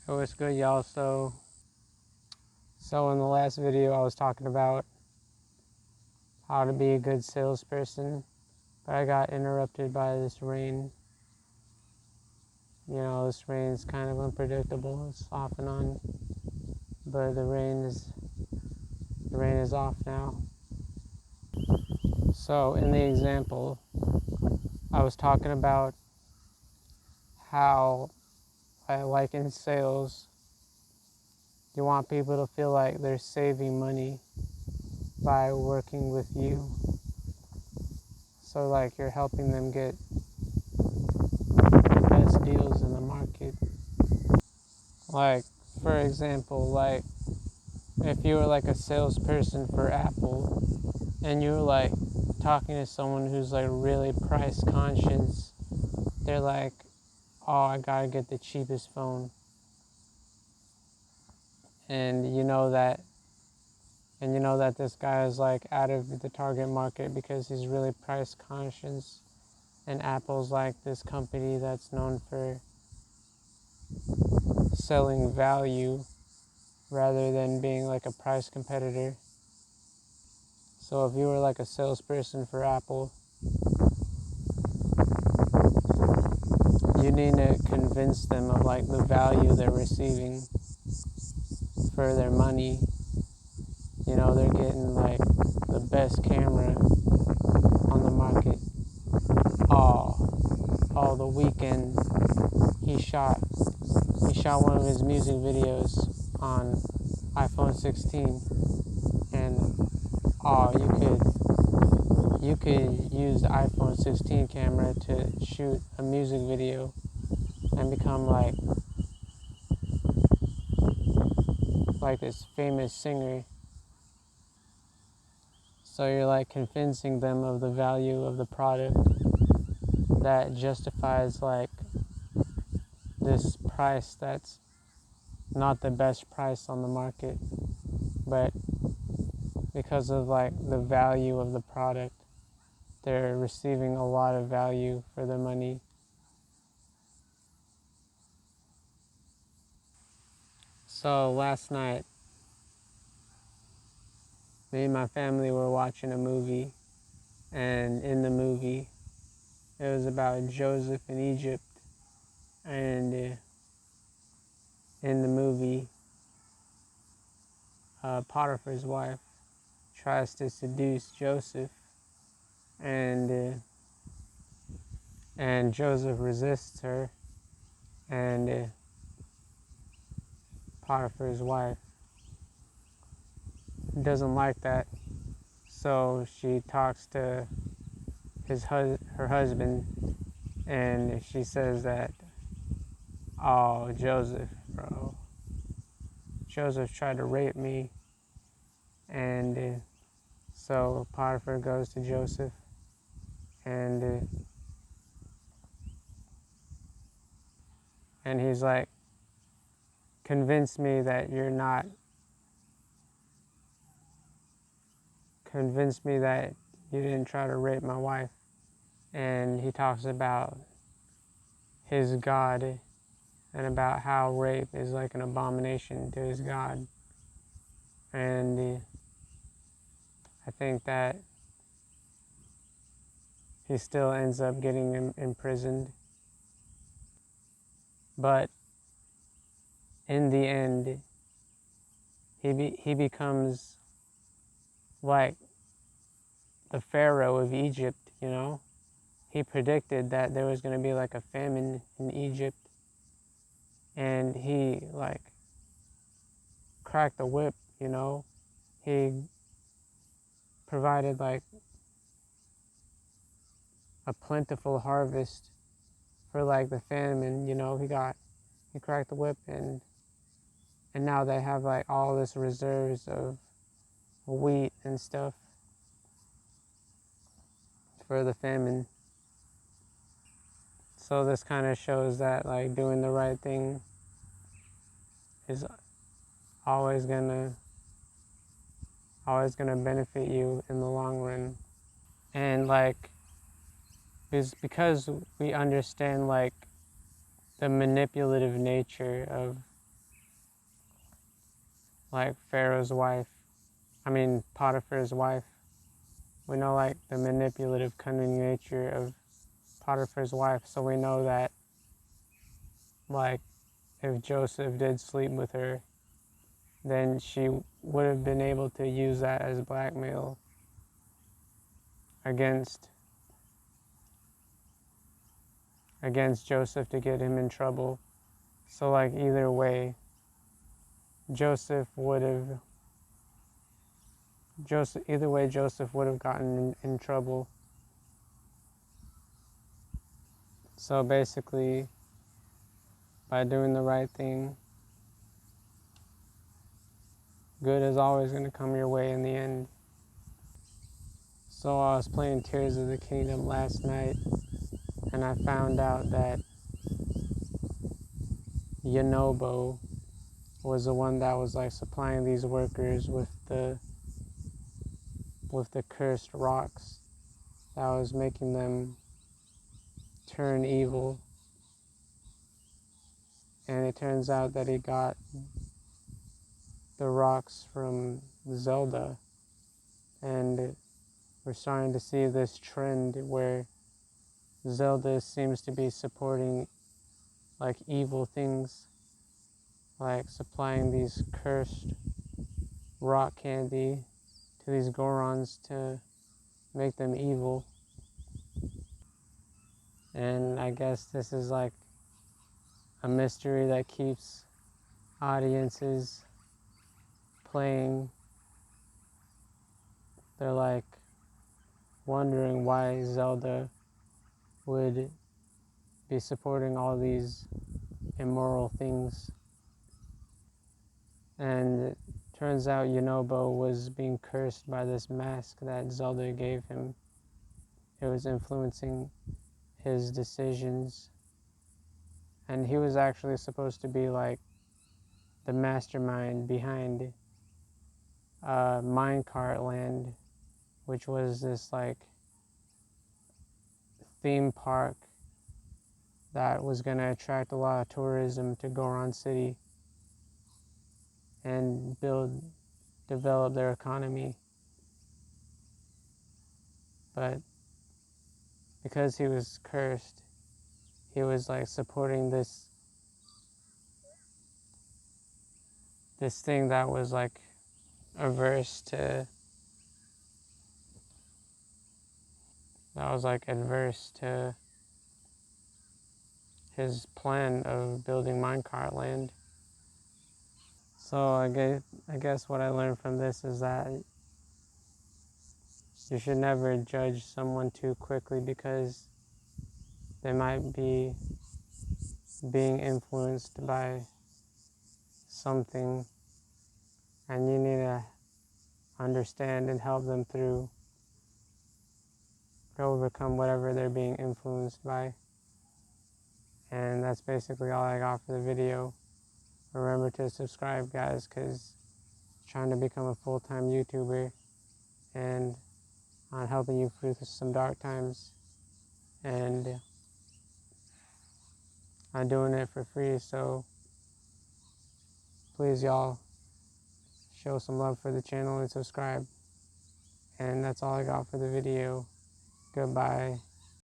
Hey, what's good, y'all? So in the last video, I was talking about how to be a good salesperson, but I got interrupted by this rain. You know, this rain is kind of unpredictable. It's off and on, but the rain is off now. So in the example, I was talking about how, like in sales, you want people to feel like they're saving money by working with you. So like you're helping them get the best deals in the market. Like, for example, like if you were like a salesperson for Apple and you were like talking to someone who's like really price conscious, they're like, oh, I gotta get the cheapest phone. And you know that this guy is like out of the target market because he's really price conscious. And Apple's like this company that's known for selling value rather than being like a price competitor. So if you were like a salesperson for Apple, you need to convince them of like the value they're receiving for their money. You know, they're getting like the best camera on the market. Oh, the Weeknd, he shot one of his music videos on iPhone 16, and oh, you could use the iPhone 16 camera to shoot a music video and become like this famous singer. So you're like convincing them of the value of the product that justifies like this price that's not the best price on the market, but because of like the value of the product, they're receiving a lot of value for their money. So last night, me and my family were watching a movie, and in the movie, it was about Joseph in Egypt, and in the movie, Potiphar's wife tries to seduce Joseph, and Joseph resists her, and Potiphar's wife doesn't like that, so she talks to her husband, and she says that, oh, Joseph, bro, Joseph tried to rape me, and so Potiphar goes to Joseph, and he's like, convince me that you're not, convince me that you didn't try to rape my wife. And he talks about his God and about how rape is like an abomination to his God. And I think that he still ends up getting imprisoned. But in the end, he becomes like the Pharaoh of Egypt, you know? He predicted that there was going to be like a famine in Egypt, and he like cracked the whip, you know? He provided like a plentiful harvest for like the famine, you know? He cracked the whip, and now they have like all this reserves of wheat and stuff for the famine. So this kind of shows that like doing the right thing is always gonna benefit you in the long run. And like is because we understand like the manipulative nature of like Pharaoh's wife, Potiphar's wife. We know like the manipulative, cunning nature of Potiphar's wife, so we know that like if Joseph did sleep with her, then she would have been able to use that as blackmail against Joseph to get him in trouble. So like either way, Joseph would have gotten in trouble. So basically, by doing the right thing, good is always going to come your way in the end. So I was playing Tears of the Kingdom last night, and I found out that Yonobo was the one that was like supplying these workers with the cursed rocks that was making them turn evil. And it turns out that he got the rocks from Zelda, and we're starting to see this trend where Zelda seems to be supporting like evil things, like supplying these cursed rock candy to these Gorons to make them evil. And I guess this is like a mystery that keeps audiences playing. They're like wondering why Zelda would be supporting all these immoral things. And it turns out Yonobo was being cursed by this mask that Zelda gave him. It was influencing his decisions. And he was actually supposed to be like the mastermind behind Minecart Land, which was this like theme park that was going to attract a lot of tourism to Goron City and develop their economy. But because he was cursed, he was like supporting this thing that was like adverse to his plan of building Minecart Land. So I guess what I learned from this is that you should never judge someone too quickly, because they might be being influenced by something, and you need to understand and help them through to overcome whatever they're being influenced by. And that's basically all I got for the video. Remember to subscribe, guys, because I'm trying to become a full-time YouTuber, and I'm helping you through some dark times, and I'm doing it for free. So please, y'all, show some love for the channel and subscribe. And that's all I got for the video. Goodbye.